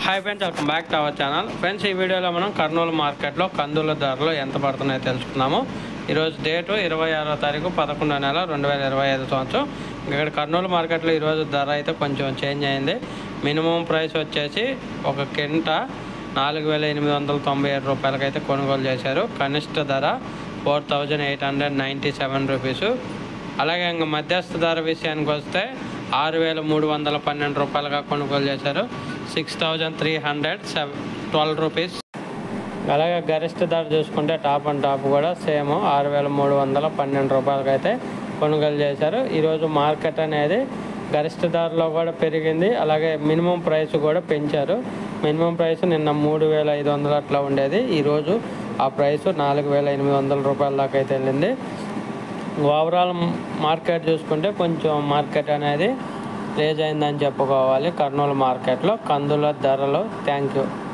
Hi friends, welcome back to our channel. Friends, ఈ వీడియోలో మనం కర్నూలు మార్కెట్లో కందుల ధరలు ఎంత పడుతున్నాయో తెలుసుకుందాము. ఈరోజు డేటు 26వ తారీఖు 11వ నెల 2025 సంవత్సరం. ఇక్కడ కర్నూలు మార్కెట్లో ఈరోజు ధర అయితే కొంచెం చేంజ్ అయింది. మినిమం ప్రైస్ వచ్చేసి ఒక కింట 4,897 రూపాయలకైతే కొనుగోలు చేశారు. కనిష్ట ధర 4,897 రూపీసు. అలాగే ఇంకా మధ్యస్థ ధర విషయానికి వస్తే 6,312 రూపాయలుగా కొనుగోలు చేశారు. 6,312 రూపీస్. అలాగే గరిష్ట ధర చూసుకుంటే టాప్ అండ్ టాప్ కూడా సేమ్ 6,312 రూపాయలకి అయితే కొనుగోలు చేశారు. ఈరోజు మార్కెట్ అనేది గరిష్ట ధరలో కూడా పెరిగింది. అలాగే మినిమం ప్రైస్ కూడా పెంచారు. మినిమం ప్రైస్ నిన్న 3,500 అట్లా ఉండేది. ఈరోజు ఆ ప్రైస్ 4,800 రూపాయల దాకా అయితే వెళ్ళింది. ఓవరాల్ మార్కెట్ చూసుకుంటే కొంచెం మార్కెట్ అనేది రేజ్ అయిందని చెప్పుకోవాలి కర్నూలు మార్కెట్లో కందుల ధరలు. Thank you.